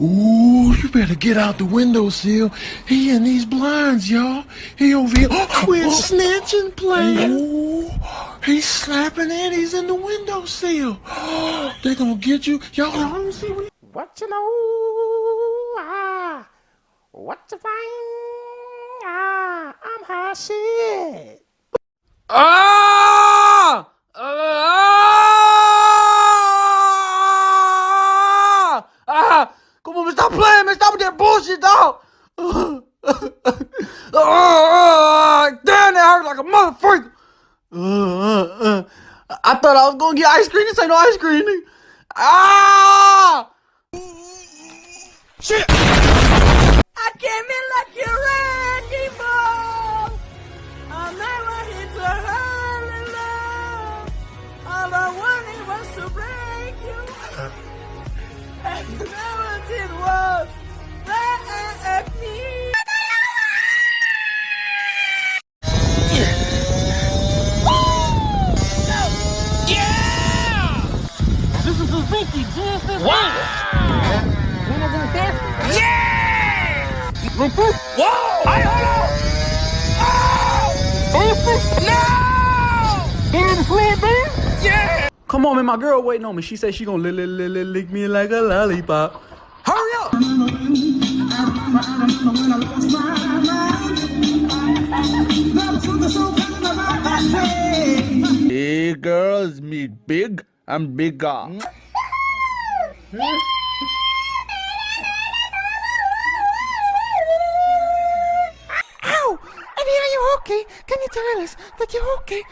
Ooh, you better get out the windowsill. He in these blinds, y'all. He over here. Quit snitching, player. Ooh, he's slapping and he's in the windowsill. They gonna get you. Y'all, let me see What you know? What you find? I'm high shit. Ah! Come on, man, stop playing, man. Stop with that bullshit, dog. Damn, that hurt like a motherfucker. I thought I was gonna get ice cream. This ain't no ice cream, nigga. Ah! Shit! I came in like a wrecking ball. I never hit a hurry love. All I wanted was to break you. And you never did was break me. Yeah! This is Suzuki. Wow! Yeah! Whoa! Hey, hold on! Oh! No! Yeah! Come on, man. My girl waiting on me. She said she gonna lick me like a lollipop. Hurry up! Hey girls, me big, I'm bigger. Ow! Annie, are you okay? Can you tell us that you're okay?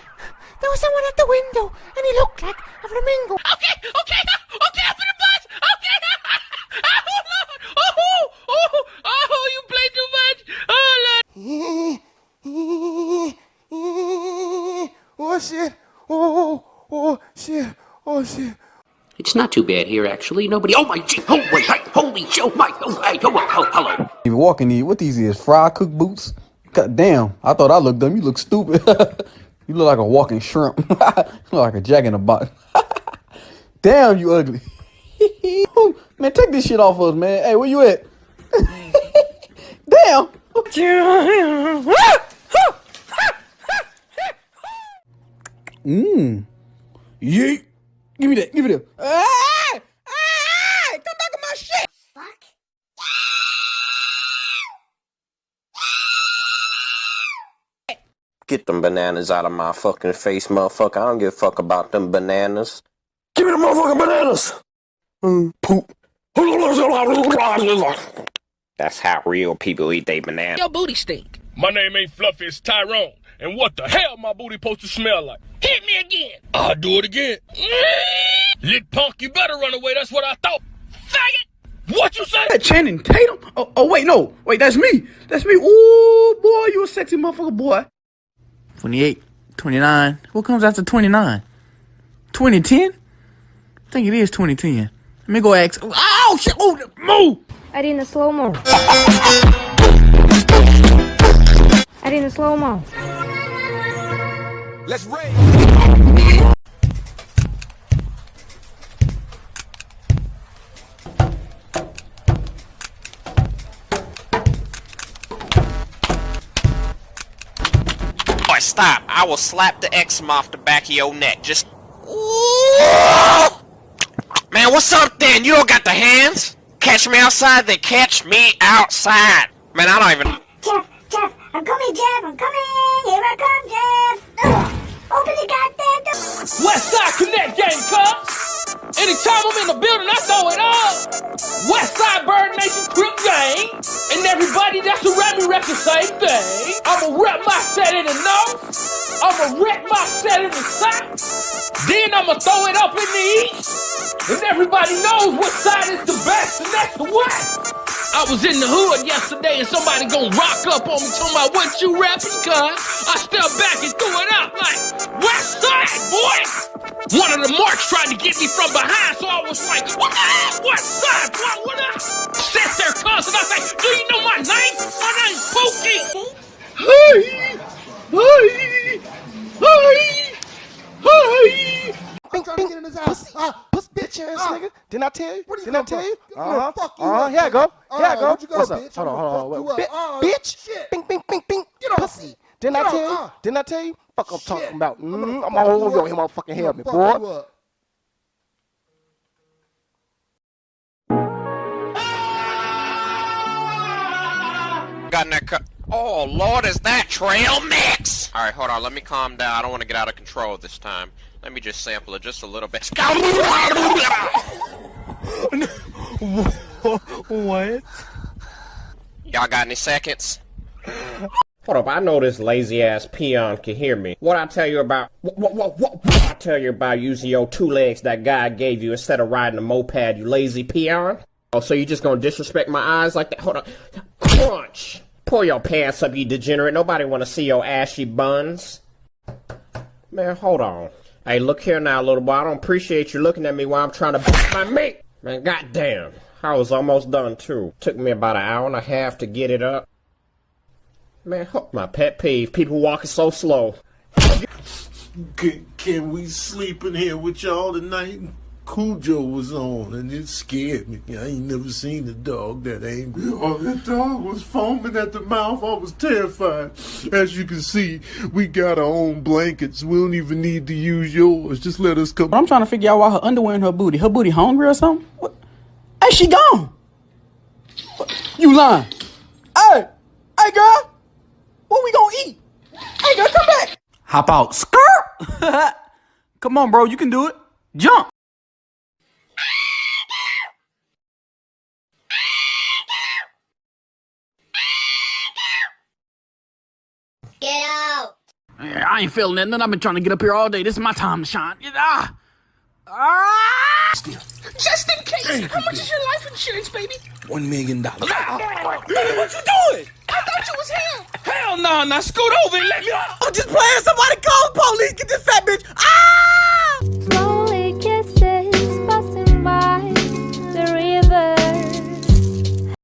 There was someone at the window, and he looked like a flamingo. Okay, up in the bus. Okay. Oh, you played too much. Oh shit. Oh shit. It's not too bad here, actually. Nobody. Oh my! Holy shit! Oh my! Oh, hey, hello. You walking these? What these is? Fried cook boots? God damn! I thought I looked dumb. You look stupid. You look like a walking shrimp. You look like a jack in a box. Damn, you ugly. Man, take this shit off us, man. Hey, where you at? Damn. Yeet. Give me that. Come back on my shit. Get them bananas out of my fucking face, motherfucker. I don't give a fuck about them bananas. Give me the motherfucking bananas! Poop. That's how real people eat their bananas. Your booty stink. My name ain't Fluffy, it's Tyrone. And what the hell my booty supposed to smell like? Hit me again. I'll do it again. Lit punk, you better run away. That's what I thought. Faggot! What you say? That Channing Tatum? Oh, wait, no. Wait, that's me. Ooh, boy, you a sexy motherfucker, boy. 28, 29. What comes after 29? 2010? I think it is 2010. Let me go ask. Oh, shit. Oh, move. Арина, slow-mo. Арина, slow-mo. Let's raid. Boy, stop. I will slap the eczema off the back of your neck. Just... Man, what's up then? You don't got the hands? Catch me outside, then catch me outside. Man, I don't even... Jeff, I'm coming, Jeff, I'm coming. Here I come, Jeff. Open the goddamn door. Westside Connect gang, cuz. Anytime I'm in the building, I throw it up. Westside Bird Nation Crip gang. And everybody that's around me rep the same thing. I'ma rep my set in the north. I'ma rep my set in the south. Then I'ma throw it up in the east. And everybody knows what side is the best, and that's the west. I was in the hood yesterday and somebody gon' rock up on me talking about what you rapping, cuz. I stepped back and threw it up like, West Side, boy! One of the marks tried to get me from behind, so I was like, what the hell? West Side, what up? Sat there, cuz, and I was like, do you know my name? My name's Pookie! Hey. I'm trying to get in his house. bitch ass nigga. Didn't I tell you? Where do you Didn't I come tell you? from? Fuck you up, Here I go. Here I go. where'd you go, What's up? bitch? Hold I'm on, gonna hold on. fuck you up. Bitch. Shit. Bing, bing, bing, bing. Get off Pussy. me. Didn't I Get tell off, you? Didn't I tell you? Fuck I'm Shit. talking about. I'm gonna I'm fuck gonna hold you your up. motherfucking I'm helmet, gonna boy. fuck you up. Got in that cut. Oh, Lord, is that trail mix? Alright, hold on. Let me calm down. I don't want to get out of control this time. Let me just sample it just a little bit. What? Y'all got any seconds? Hold up, I know this lazy ass peon can hear me. What I tell you about what I tell you about using your 2 legs that God gave you instead of riding a moped, you lazy peon? Oh, so you just gonna disrespect my eyes like that? Hold on. Crunch! Pull your pants up, you degenerate. Nobody wanna see your ashy buns. Man, hold on. Hey, look here now, little boy. I don't appreciate you looking at me while I'm trying to beat my meat. Man, goddamn. I was almost done, too. Took me about an hour and a half to get it up. Man, my pet peeve. People walking so slow. Can we sleep in here with y'all tonight? Cujo was on, and it scared me. I ain't never seen a dog that angry. Oh, that dog was foaming at the mouth. I was terrified. As you can see, we got our own blankets. We don't even need to use yours. Just let us come. I'm trying to figure out why her underwear in her booty. Her booty hungry or something? What? Hey, she gone. You lying? Hey, girl. What we gonna eat? Hey, girl, come back. Hop out. Skirt. Come on, bro. You can do it. Jump. Get out. I ain't feeling nothing. I've been trying to get up here all day. This is my time to shine. Just in case. How much is your life insurance, baby? $1 million. What you doing? I thought you was him. Hell no, now scoot over and let me off. I'm just playing. Somebody